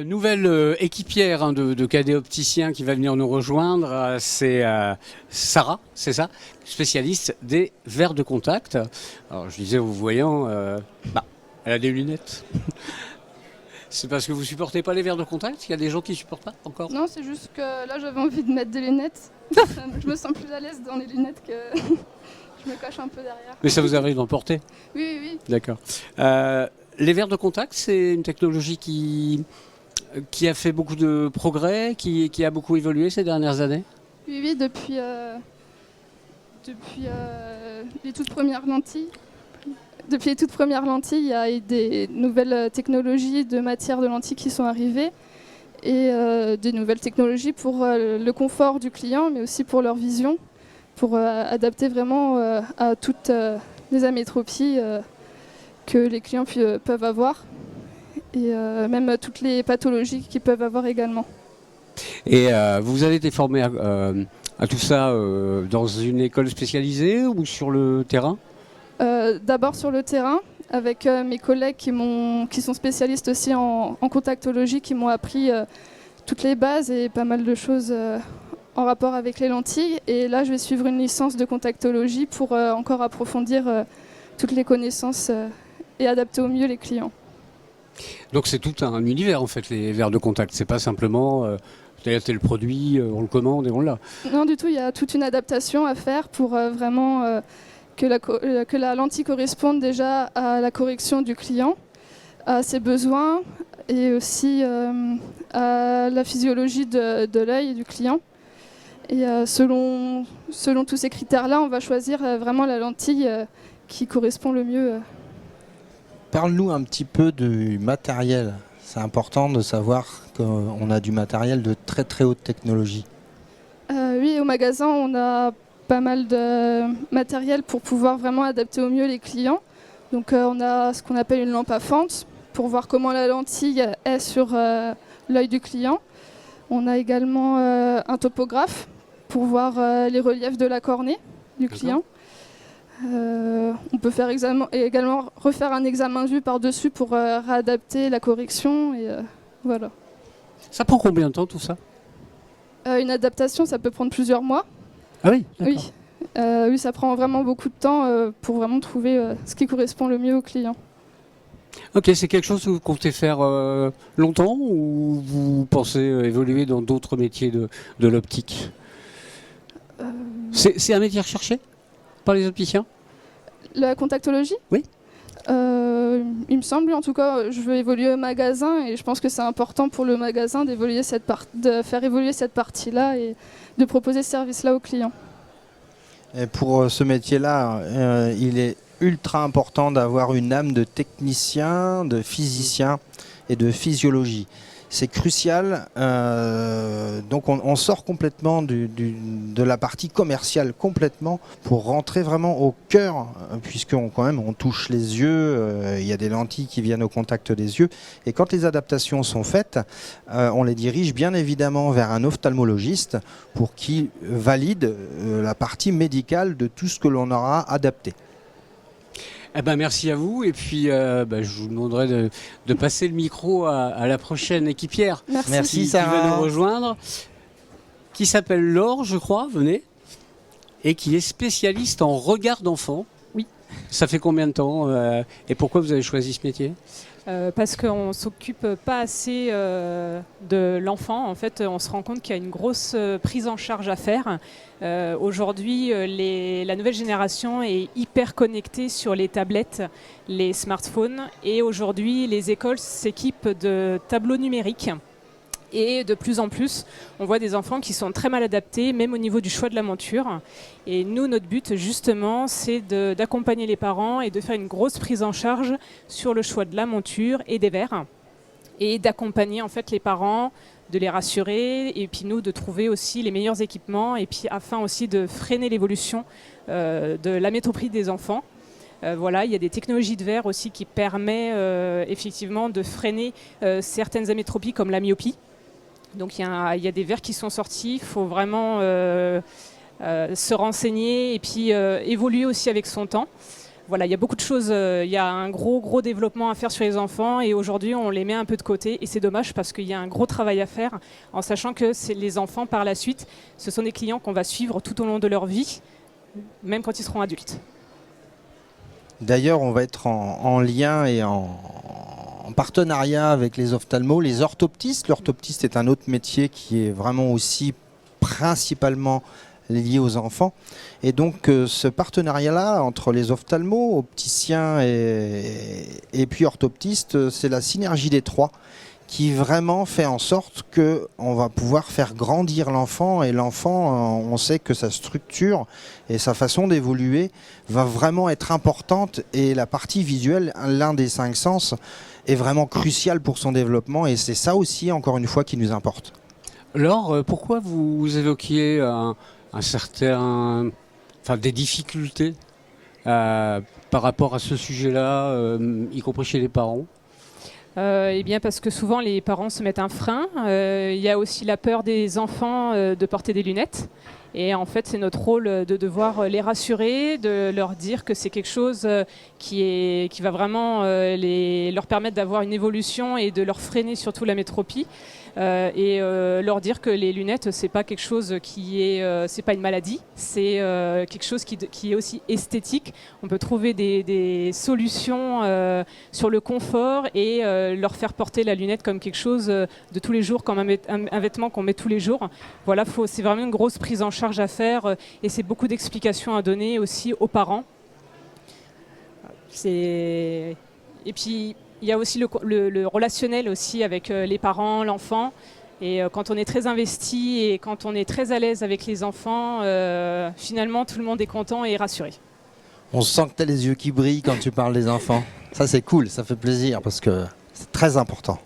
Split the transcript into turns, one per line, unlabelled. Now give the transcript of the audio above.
Nouvelle équipière de cadet opticien qui va venir nous rejoindre, c'est Sarah, c'est ça, spécialiste des verres de contact. Alors je disais, vous voyant, elle a des lunettes. C'est parce que vous supportez pas les verres de contact? Il y a des gens qui supportent pas encore?
Non, c'est juste que là j'avais envie de mettre des lunettes. Je me sens plus à l'aise dans les lunettes que je me cache un peu derrière.
Mais ça vous arrive d'en porter?
Oui, oui, oui.
D'accord. Les verres de contact, c'est une technologie qui a fait beaucoup de progrès, qui a beaucoup évolué ces dernières années?
Oui, oui, depuis les toutes premières lentilles. Depuis les toutes premières lentilles, il y a eu des nouvelles technologies de matière de lentilles qui sont arrivées et des nouvelles technologies pour le confort du client, mais aussi pour leur vision, pour adapter vraiment à toutes les amétropies que les clients peuvent avoir et même toutes les pathologies qu'ils peuvent avoir également.
Et vous avez été formé à tout ça dans une école spécialisée ou sur le terrain?
D'abord sur le terrain, avec mes collègues qui sont spécialistes aussi en contactologie, qui m'ont appris toutes les bases et pas mal de choses en rapport avec les lentilles. Et là, je vais suivre une licence de contactologie pour encore approfondir toutes les connaissances et adapter au mieux les clients.
Donc c'est tout un univers en fait, les verres de contact. C'est pas simplement tel produit, on le commande et on l'a.
Non, du tout, il y a toute une adaptation à faire pour vraiment que la lentille corresponde déjà à la correction du client, à ses besoins et aussi à la physiologie de l'œil du client. Et selon tous ces critères-là, on va choisir vraiment la lentille qui correspond le mieux.
Parle-nous un petit peu du matériel. C'est important de savoir qu'on a du matériel de très très haute technologie.
Oui, au magasin, on a pas mal de matériel pour pouvoir vraiment adapter au mieux les clients. Donc on a ce qu'on appelle une lampe à fente pour voir comment la lentille est sur l'œil du client. On a également un topographe pour voir les reliefs de la cornée du client. On peut faire également refaire un examen de vue par-dessus pour réadapter la correction. Et, voilà.
Ça prend combien de temps tout ça?
Une adaptation, ça peut prendre plusieurs mois.
Ah oui,
Oui. Oui, ça prend vraiment beaucoup de temps pour vraiment trouver ce qui correspond le mieux au client.
Ok, c'est quelque chose que vous comptez faire longtemps ou vous pensez évoluer dans d'autres métiers de l'optique? C'est un métier recherché par les opticiens?
La contactologie?
Oui.
Il me semble, en tout cas, je veux évoluer au magasin et je pense que c'est important pour le magasin de faire évoluer cette partie-là et de proposer ce service-là aux clients.
Et pour ce métier-là, il est ultra important d'avoir une âme de technicien, de physicien et de physiologie. C'est crucial, donc on sort complètement de la partie commerciale complètement pour rentrer vraiment au cœur, puisqu'on quand même on touche les yeux, il y a des lentilles qui viennent au contact des yeux, et quand les adaptations sont faites, on les dirige bien évidemment vers un ophtalmologiste pour qu'il valide la partie médicale de tout ce que l'on aura adapté.
Eh ben, merci à vous et puis je vous demanderai de passer le micro à la prochaine équipière.
Merci
qui
Sarah.
va nous rejoindre, qui s'appelle Laure, je crois, venez, et qui est spécialiste en regard d'enfant.
Oui.
Ça fait combien de temps et pourquoi vous avez choisi ce métier?
Parce qu'on ne s'occupe pas assez de l'enfant. En fait, on se rend compte qu'il y a une grosse prise en charge à faire. Aujourd'hui, la nouvelle génération est hyper connectée sur les tablettes, les smartphones. Et aujourd'hui, les écoles s'équipent de tableaux numériques. Et de plus en plus, on voit des enfants qui sont très mal adaptés, même au niveau du choix de la monture. Et nous, notre but, justement, c'est d'accompagner les parents et de faire une grosse prise en charge sur le choix de la monture et des verres. Et d'accompagner en fait les parents, de les rassurer, et puis nous, de trouver aussi les meilleurs équipements, et puis afin aussi de freiner l'évolution de l'amétropie des enfants. Voilà, il y a des technologies de verre aussi qui permettent effectivement de freiner certaines amétropies comme la myopie. Donc il y a des verres qui sont sortis, il faut vraiment se renseigner et puis évoluer aussi avec son temps. Voilà, il y a beaucoup de choses, il y a un gros développement à faire sur les enfants et aujourd'hui on les met un peu de côté et c'est dommage parce qu'il y a un gros travail à faire en sachant que les enfants par la suite, ce sont des clients qu'on va suivre tout au long de leur vie, même quand ils seront adultes.
D'ailleurs, on va être en lien et en partenariat avec les ophtalmos, les orthoptistes. L'orthoptiste est un autre métier qui est vraiment aussi principalement lié aux enfants. Et donc ce partenariat-là entre les ophtalmos, opticiens et puis orthoptistes, c'est la synergie des trois qui vraiment fait en sorte qu'on va pouvoir faire grandir l'enfant. Et l'enfant, on sait que sa structure et sa façon d'évoluer va vraiment être importante. Et la partie visuelle, l'un des 5 sens, est vraiment crucial pour son développement. Et c'est ça aussi, encore une fois, qui nous importe.
Laure, pourquoi vous évoquiez des difficultés par rapport à ce sujet-là, y compris chez les parents?
Eh bien parce que souvent les parents se mettent un frein. Il y a aussi la peur des enfants de porter des lunettes. Et en fait, c'est notre rôle de devoir les rassurer, de leur dire que c'est quelque chose qui va vraiment leur permettre d'avoir une évolution et de leur freiner surtout la métropie. Et leur dire que les lunettes, c'est pas quelque chose c'est pas une maladie, c'est quelque chose qui est aussi esthétique. On peut trouver des solutions sur le confort et leur faire porter la lunette comme quelque chose de tous les jours, comme un vêtement qu'on met tous les jours. Voilà, c'est vraiment une grosse prise en charge à faire et c'est beaucoup d'explications à donner aussi aux parents. Et puis il y a aussi le relationnel aussi avec les parents, l'enfant. Et quand on est très investi et quand on est très à l'aise avec les enfants, finalement tout le monde est content et rassuré.
On sent que tu as les yeux qui brillent quand tu parles des enfants. Ça c'est cool, ça fait plaisir parce que c'est très important.